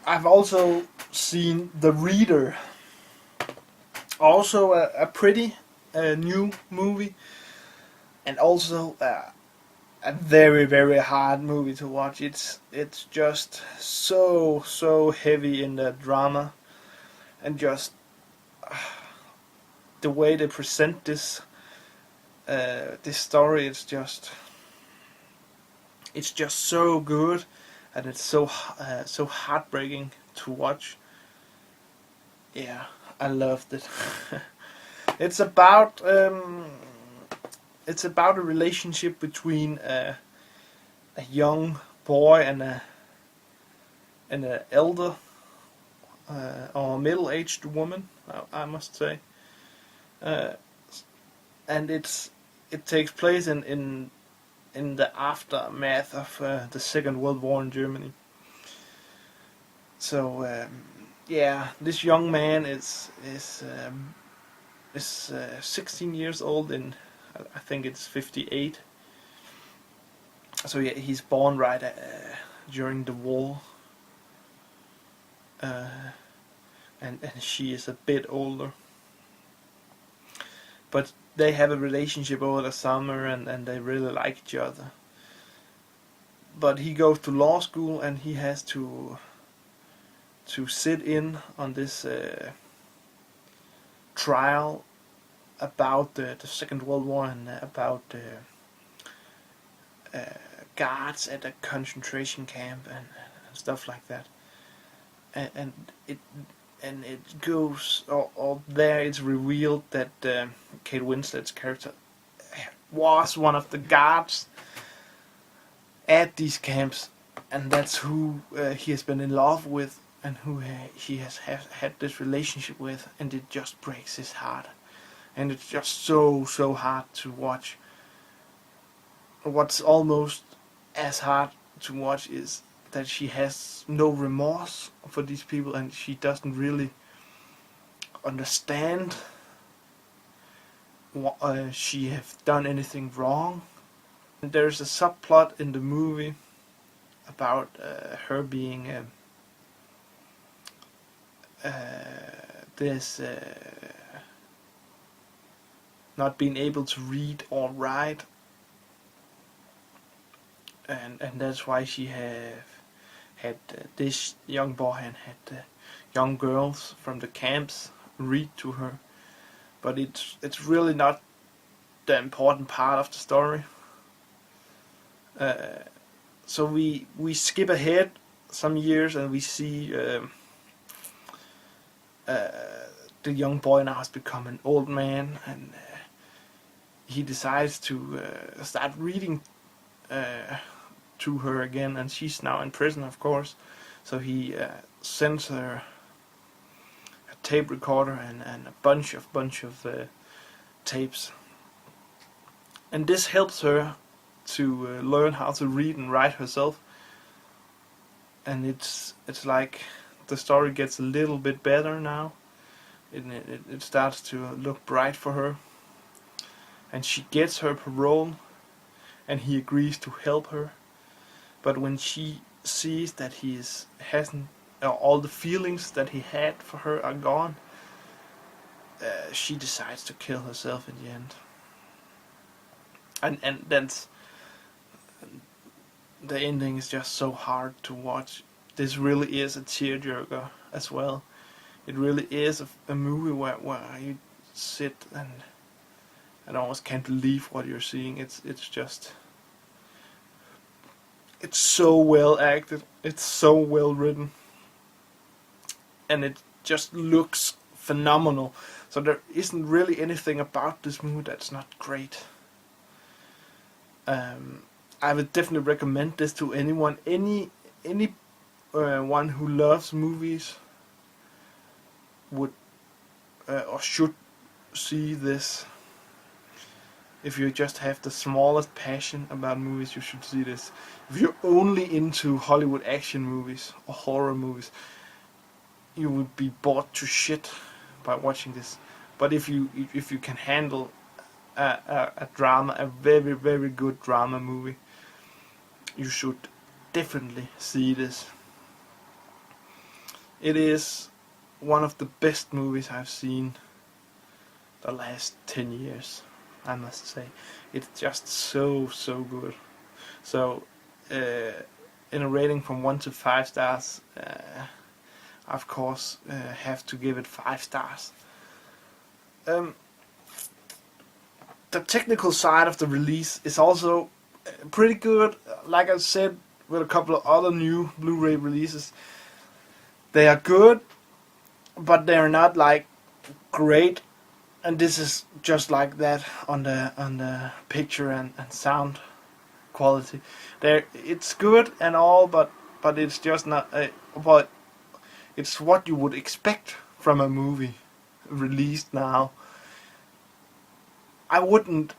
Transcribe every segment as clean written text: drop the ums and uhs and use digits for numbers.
I've also seen The Reader, also a pretty new movie, and also a very very hard movie to watch. It's just so heavy in the drama, and just the way they present this story. It's just so good, and it's so heartbreaking to watch. Yeah, I loved it. It's about a relationship between a young boy and an elder or middle-aged woman, I must say, uh, and it takes place in the aftermath of the Second World War in Germany. So yeah, this young man is 16 years old, and I think it's 58. So yeah, he's born right during the war, and she is a bit older. But they have a relationship over the summer, and they really like each other. But he goes to law school, and he has to sit in on this trial about the Second World War, and about guards at a concentration camp, and stuff like that. And it goes, or there it's revealed that Kate Winslet's character was one of the guards at these camps, and that's who he has been in love with, and who he has had this relationship with, and it just breaks his heart, and it's just so hard to watch. What's almost as hard to watch is that she has no remorse for these people, and she doesn't really understand she have done anything wrong. And there's a subplot in the movie about her being this not being able to read or write, and that's why she had this young boy and had young girls from the camps read to her. But it's really not the important part of the story. So we skip ahead some years, and we see the young boy now has become an old man, and he decides to start reading to her again, and she's now in prison, of course. So he sends her a tape recorder and a bunch of tapes, and this helps her to learn how to read and write herself. And it's like the story gets a little bit better now. It starts to look bright for her, and she gets her parole, and he agrees to help her. But when she sees that hasn't all the feelings that he had for her are gone, she decides to kill herself in the end. And that's the ending is just so hard to watch. This really is a tearjerker as well. It really is a movie where you sit and almost can't believe what you're seeing. It's so well acted. It's so well written, and it just looks phenomenal. So there isn't really anything about this movie that's not great. I would definitely recommend this to anyone. Anyone who loves movies would or should see this. If you just have the smallest passion about movies, you should see this. If you're only into Hollywood action movies or horror movies, you would be bored to shit by watching this. But if you can handle a drama, a very very good drama movie, you should definitely see this. It is one of the best movies I've seen the last 10 years, I must say. It's just so good. So, in a rating from 1 to 5 stars, I of course have to give it 5 stars. The technical side of the release is also pretty good. Like I said, with a couple of other new Blu Ray releases, they are good, but they're not like great. And this is just like that on the picture and sound quality. It's good and all, but it's just not. But it's what you would expect from a movie released now. I wouldn't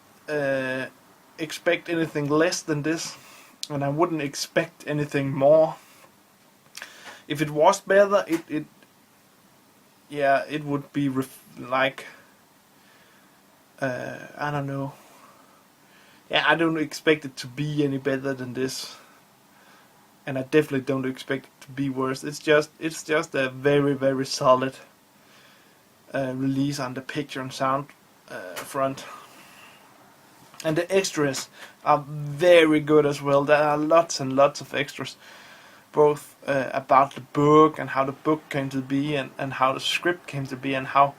expect anything less than this, and I wouldn't expect anything more. If it was better, it would be like I don't know. Yeah, I don't expect it to be any better than this, and I definitely don't expect it to be worse. It's just a very solid release on the picture and sound front. And the extras are very good as well. There are lots and lots of extras, both about the book and how the book came to be, and how the script came to be, and how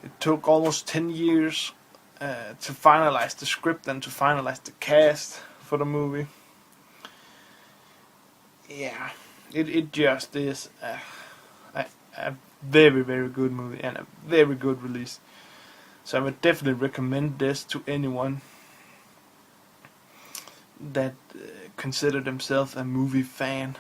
it took almost 10 years to finalize the script and to finalize the cast for the movie. Yeah, it just is a very good movie and a very good release. So I would definitely recommend this to anyone that consider themselves a movie fan.